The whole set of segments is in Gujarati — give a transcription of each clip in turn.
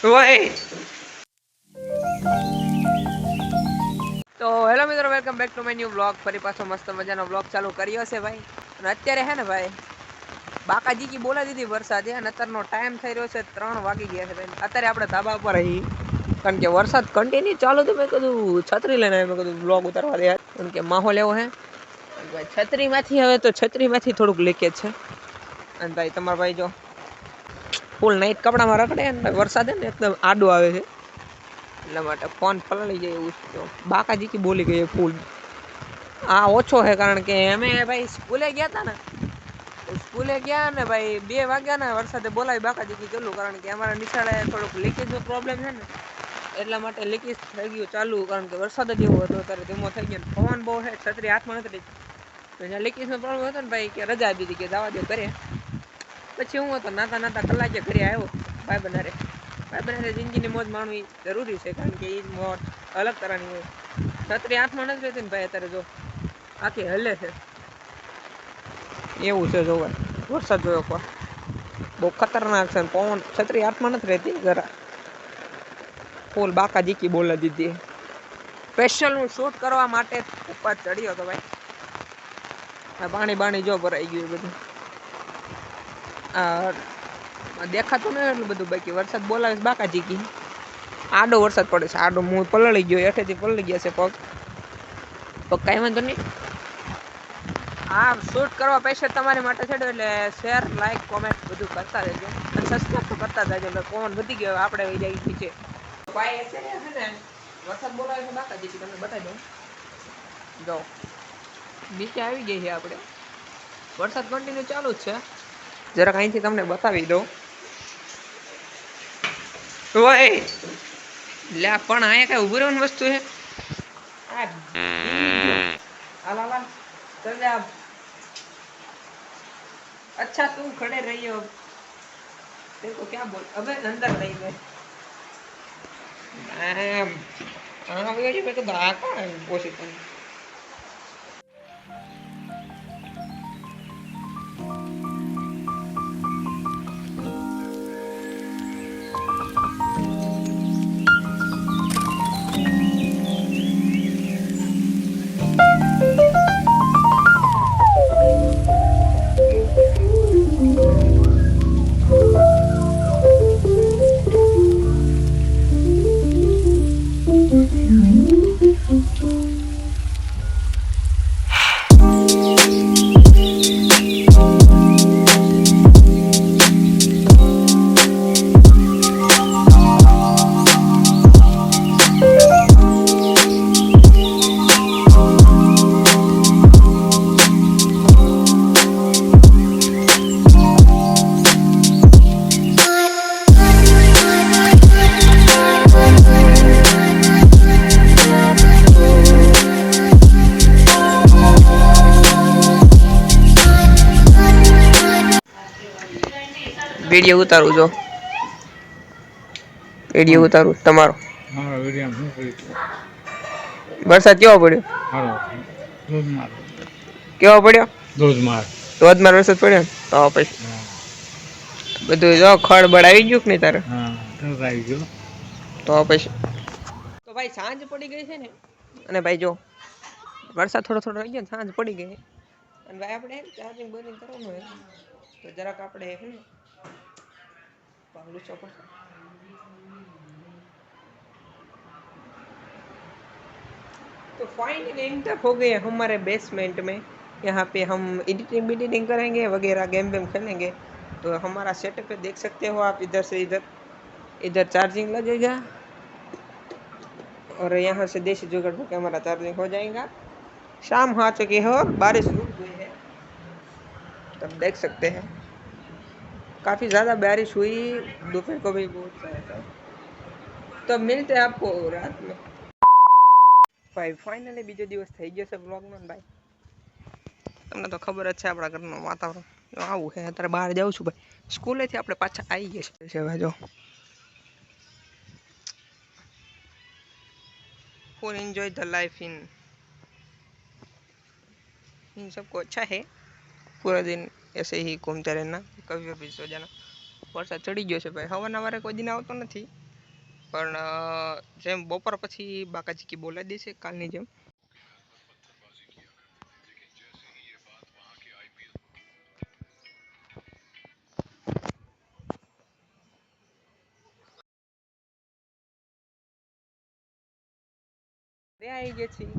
ઓય તો હેલો મિત્રો, welcome back to my new vlog. ફરી પાછો મસ્ત મજાનો વ્લોગ ચાલુ કર્યો છે ભાઈ. અને અત્યારે હે ને ભાઈ બાકાજી કી બોલા દીધી વરસાદ અને અત્યારનો ટાઈમ થઈ રહ્યો છે 3 વાગી ગયા છે ભાઈ. અત્યારે આપણે ધાબા ઉપર રહી કારણ કે વરસાદ કન્ટિન્યુ ચાલુ તો મેં કીધું છત્રી લઈને મેં કીધું વ્લોગ ઉતારવા દે કારણ કે માહોલ એવો હે ભાઈ. છત્રીમાંથી હવે તો છત્રીમાંથી થોડુંક લીકેજ છે. અને ભાઈ તમારા ભાઈ જો ફૂલ નાઈટ કપડામાં રખડે ને વરસાદ ને એકદમ આડો આવે છે એટલા માટે ફોન પલળી જાય એવું છે. બાકાજી કી બોલી ગઈ ફૂલ આ ઓછો છે કારણ કે અમે ભાઈ સ્કૂલે ગયા હતા ને ભાઈ 2 વાગ્યા ને વરસાદે બોલાવી બાકાજી કી ચાલુ કારણ કે અમારા નિશાળે થોડુંક લીકેજનો પ્રોબ્લેમ છે ને એટલા માટે લીકેજ થઈ ગયું ચાલુ કારણ કે વરસાદ જ એવો હતો. ત્યારે ધીમો થઈ ગયો પવન બહુ છે, છત્રી હાથમાં નથી. જ્યાં લીકેજનો પ્રોબ્લેમ હતો ને ભાઈ કે રજા આપી દીધી કે જવા દે ઘરે. પછી હું હતો નાતા કલાકે ઘરે આવ્યો ભાઈ જિંદગીની મોજ માણવી જરૂરી છે કારણ કે એ મોજ અલગ તરહની હોય. છત્રી હાથમાં નથી રહેતી ને ભાઈ અત્યારે જો આખી હલે છે એવું છે. જો ભાઈ વરસાદ જોયો પણ બહુ ખતરનાક છે. પવન છત્રી હાથમાં નથી રહેતી જરા ફૂલ બાકાજી કી બોલા દીધી. સ્પેશિયલ હું શૂટ કરવા માટે ઉપર ચડ્યો હતો ભાઈ. પાણી જો ભરાઈ ગયું બધું. દેખાતું નહીં એટલું બધું બાકી વરસાદ બોલાવે બાકાજી કી. આડો વરસાદ પડે છે, આડો હું પલળી ગયો, હેઠેથી પલળી ગયા છે પગ કાંઈ વાંધો નહીં. આ શૂટ કરવા પૈસા તમારી માટે છેડો એટલે શેર લાઈક કોમેન્ટ બધું કરતા રહેજો અને સબસ્ક્રાઈબ તો કરતા રહેજો. એટલે પવન વધી ગયો આપણે વહી જાય નીચે ભાઈ. અત્યારે છે ને વરસાદ બોલાવે છે બાકાજી કી તમને બતાવી દઉં. જો નીચે આવી ગઈ છે આપણે. વરસાદ કન્ટિન્યુ ચાલુ જ છે. જરાક અહીંથી તમને બતાવી દઉં. ઓય લે પણ અહીંયા કઈ ઉભી રહેવાની વસ્તુ છે? अच्छा तुम खड़े रही हो, तेरे को क्या बोल अबे अंदर नहीं गए मैं तो भागा है वॉशिंगटन. વિડિયો ઉતારું જો વિડિયો ઉતારું તમારો. હા વિડિયો શું કરી? વરસાદ કેવો પડ્યો? હાલો ધોધમાર. કેવો પડ્યો? ધોધમાર. ધોધમાર વરસાદ પડ્યો તો પછી બધું જો ખળબળ આવી ગયું કે નહીં તારે? હા તરત આવી ગયો તો પછી તો ભાઈ સાંજ પડી ગઈ છે ને અને ભાઈ જો વરસાદ થોડો રહી ગયો ને સાંજ પડી ગઈ અને ભાઈ આપણે ચાર્જિંગ બંધ કરવાનું હોય તો જરાક આપણે હે ને तो फाइनली एंटर हो गए हमारे बेसमेंट में. यहाँ पे हम एडिटिंग करेंगे वगैरह गेम खेलेंगे. तो हमारा सेटअप है देख सकते हो आप. इधर से इधर चार्जिंग लगेगा और यहाँ से देसी जुगाड़ होकर हमारा चार्जिंग हो जाएगा. शाम हो चुकी है और बारिश रुक गई है. तब देख सकते हैं काफ़ी ज़्यादा बारिश हुई. दोपहर को भी बहुत सारा था. तो मिलते हैं आपको रात में. ભાઈ ફાઇનલી બીજો દિવસ થઈ ગયો છે બ્લોગનો ભાઈ. તમને તો ખબર જ છે આપણા ઘરનું વાતાવરણ આવું છે. અત્યારે બહાર જાઉં છું ભાઈ. સ્કૂલેથી આપણે પાછા આવી ગયા છે ભાઈ. જો full enjoy the life in सबको अच्छा है. पूरा दिन ऐसे ही घूमते रहना, कभी भी सो जाना. વરસાદ ચડી ગયો છે ભાઈ. હવાના વારે કોઈ દિન આવતો નથી પણ જેમ બપોર પછી બાકાજીકી બોલાવી દેશે કાલની જેમ. આવી ગયા છીએ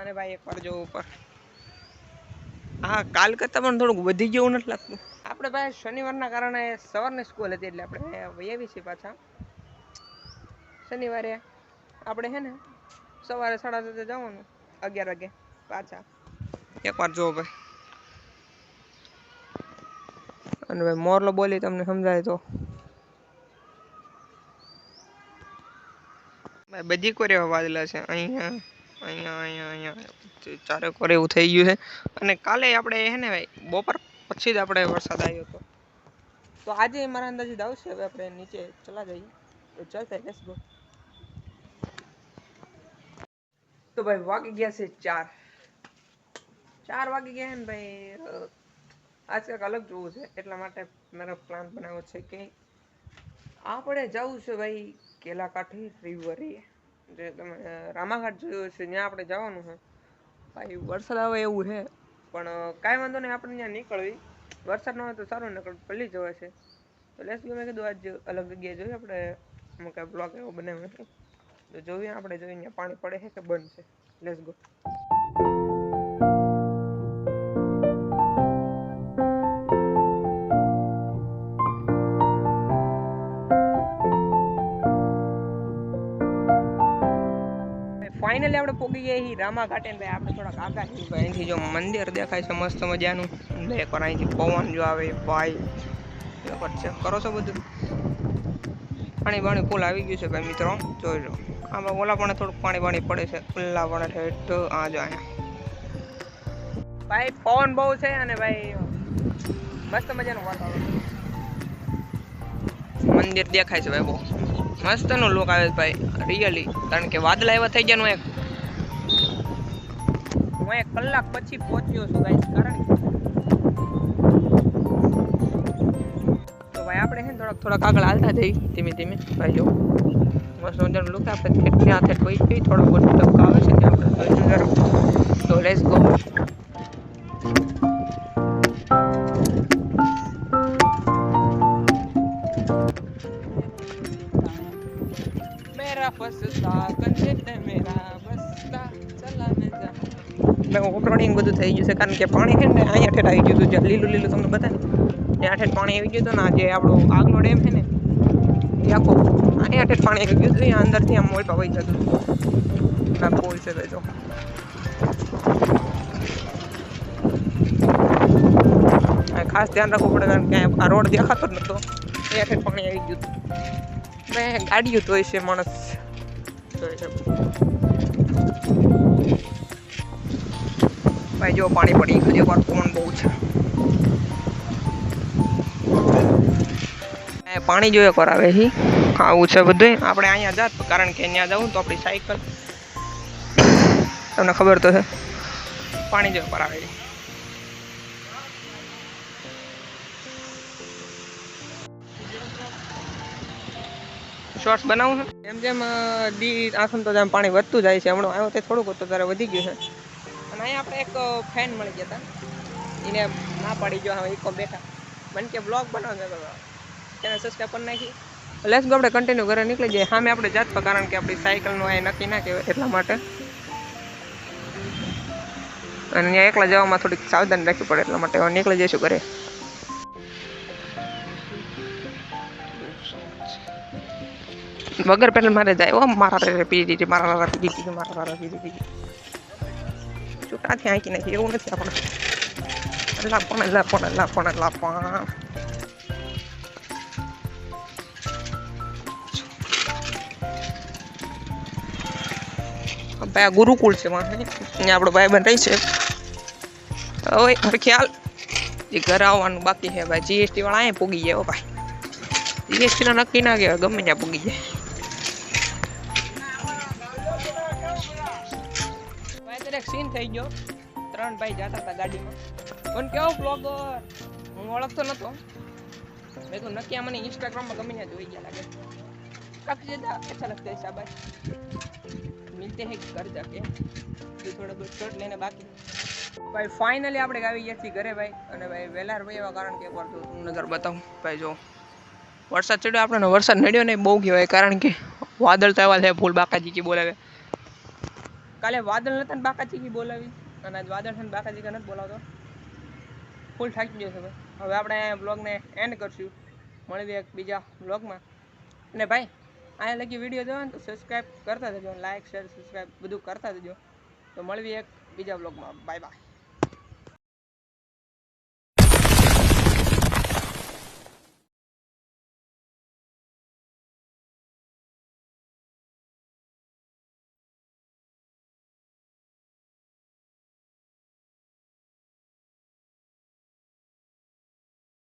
અને ભાઈ એકવાર જો ઉપર. હા, કાલ કરતાં પણ થોડુંક વધી ગયું નથી લાગતું. આપણે ભાઈ શનિવારના કારણે સવારની સ્કૂલ હતી એટલે આપણે વૈયાવી છીએ પાછા. શનિવારે આપણે હે ને સવારે 7:30 જવાનું, 11 વાગે પાછા. એકવાર જો ભાઈ. અને ભાઈ મોરલો બોલી તમને સમજાય તો ભાઈ બધી કોરે વાદલા છે અહીંયા અહીંયા અહીંયા અહીંયા ચારે કોરે એવું થઈ ગયું છે. અને કાલે આપણે હે ને ભાઈ બપોર પછી જ આપણે વરસાદ આવ્યો હતો. તો આજે મારા અંદાજે આવશે. હવે આપણે નીચે ચલા જઈએ તો ચાલતા લેટ્સ ગો. તો ભાઈ વાગી ગયા છે 4 વાગી ગયા ને ભાઈ. આજ કંઈક અલગ જોવું છે એટલા માટે મારો પ્લાન બનાવ્યો છે કે આપણે જવું છે ભાઈ કેલાકાંઠી રિવરે. જે તમે રામાઘાટ જોયું છે ત્યાં આપણે જવાનું છે ભાઈ. વરસાદ આવે એવું છે પણ કાંઈ વાંધો નહીં, આપણે ત્યાં નીકળવી. વરસાદ ન હોય તો સારું, નકર પલ્લી જવાય છે. તો લેટ્સ ગો. મેં કીધું આજ અલગ જગ્યાએ જોઈએ આપણે, અમુક કાંઈ બ્લોગ એવો બનાવ્યો છે તો જોઈએ આપણે. જોઈએ ત્યાં પાણી પડે છે કે બંધ છે. Let's go. ફાઇનલી આપણે પહોંચી ગયા છીએ રામાઘાટે. ભાઈ આપણે થોડાક આઘા છીએ ભાઈ. અહીંથી જો મંદિર દેખાય છે મસ્ત મજાનું. એકવાર અહીંથી પવન જો આવે ભાઈ. એકવાર ચેક કરો છો બધું. પાણી ફૂલ આવી ગયું છે ભાઈ મિત્રો, જોઈ લો. આમાં ઓલા પણ થોડુંક પાણી પડે છે. ખુલ્લા પણ ઠેઠ આ જો અહીંયા ભાઈ પવન બહુ છે અને ભાઈ મસ્ત મજાનું વાતાવરણ. મંદિર દેખાય છે ભાઈ બહુ મસ્ત નો લુક આવે છે ભાઈ રિયલી. કારણ કે વાદળા એવા થઈ ગયા. હું 1 કલાક પછી પહોંચ્યો છું ગાઈસ. કારણ તો ભાઈ આપણે હે થોડાક આગળ હાલતા જઈએ ધીમે ધીમે ભાઈ. જો મસ્ત મજાનું લુક. આપણે ત્યાં કોઈ થોડો બહુ ધક્કા આવે છે ત્યાં આપણે. તો લેટ્સ ગો. ઓફરોડિંગ બધું થઈ ગયું છે કારણ કે પાણી છે ને અહીંયા ઠેઠ આવી ગયું હતું. જ્યાં લીલું તમને બતાવે ત્યાં ઠેઠ પાણી આવી ગયું હતું ને. જે આપણો આગલો ડેમ છે ને એ આખો અહીંયા ઠેઠ પાણી આવી ગયું હતું. અહીંયા અંદરથી આમ મોલપા વહી જતું ના બોલ છે ભાઈ. તો ખાસ ધ્યાન રાખવું પડે કારણ કે આ રોડ દેખાતો જ નતો. અહીંયા ઠેઠ પાણી આવી ગયું હતું. મેં ગાડીઓ ધોઈ છે માણસ ભાઈ. જો પાણી પડી ગયું. એકવાર પવન બહુ છે. પાણી જો એકવાર આવે છે. આવું છે બધું. આપણે અહીંયા જાત કારણ કે ત્યાં જવું તો આપણી સાયકલ તમને ખબર તો છે. પાણી જો એકવાર આવે છે. શોર્ટ્સ બનાવું છે. જેમ દી આસમ તો જેમ પાણી વધતું જાય છે. હમણાં આવ્યો તે થોડુંક હતું ત્યારે વધી ગયું છે. અને અહીંયા આપણે એક ફેન મળી ગયા હતા. એને ના પાડી ગયો. હવે એક બેઠા મને કે બ્લોગ બનાવજો તો તેને સબસ્ક્રાઈબ કરી નાખી. Let's go. આપણે કન્ટિન્યુ ઘરે નીકળી જઈએ. સામે આપણે જાત પર કારણ કે આપણી સાયકલનું અહીં નક્કી ના કહેવાય એટલા માટે. અને અહીંયા એકલા જવામાં થોડીક સાવધાની રાખવી પડે એટલા માટે હવે નીકળી જઈશું ઘરે. વગર પેટ્રોલ મારે જાય. ઓ મારા પી દીધી મારા પી છૂટાથી આંકી નાખી એવું નથી આપણે. લાપણ ભાઈ આ ગુરુકુળ છે અહીંયા આપણો ભાઈ બન રહી છે. હવે ખ્યાલ જે ઘરે આવવાનું બાકી છે ભાઈ. જીએસટી વાળા અહીંયા પૂગી જાય ભાઈ. જીએસટી ના નક્કી ના કહેવાય, ગમે ત્યાં પૂગી જાય. સીન થઈ ગયો. 3 ભાઈ જતા હતા ગાડીમાં. પણ કેવો બ્લોગર હું ઓળખતો નતો. મેં તો નક્કી મને ઇન્સ્ટાગ્રામમાં ગમે ત્યાં જોઈ ગયા લાગે. काफी ज्यादा अच्छा लगता है शाबाश। मिलते हैं घर जाके तो थोड़ा बहुत शॉट लेने बाकी भाई फाइनली આપણે આવી ગયા છીએ ઘરે ભાઈ અને ભાઈ વેલાર ભાઈ એવા કારણ કે એકવાર તો તમને નજર બતાવું ભાઈ જો વરસાદ ચડ્યો આપણને વરસાદ નડ્યો નહીં બહુ કહેવાય કારણ કે વાદળ તો એવા છે ફૂલ બાકાજી કી બોલાવે કાલે વાદળ નતા ને બાકાજી કી બોલાવી અને આજ વાદળ છે ને બાકાજી કા નથી બોલાવતો ફૂલ થાકી ગયો છે ભાઈ હવે આપણે આ બ્લોગને એન્ડ કરશું મળીએ એક બીજા બ્લોગમાં અને ભાઈ અહીંયા લગી વિડીયો જોવો ને તો સબસ્ક્રાઈબ કરતા જજો લાઈક શેર સબસ્ક્રાઈબ બધું કરતા જજો તો મળીએ એક બીજા બ્લોગમાં બાય બાય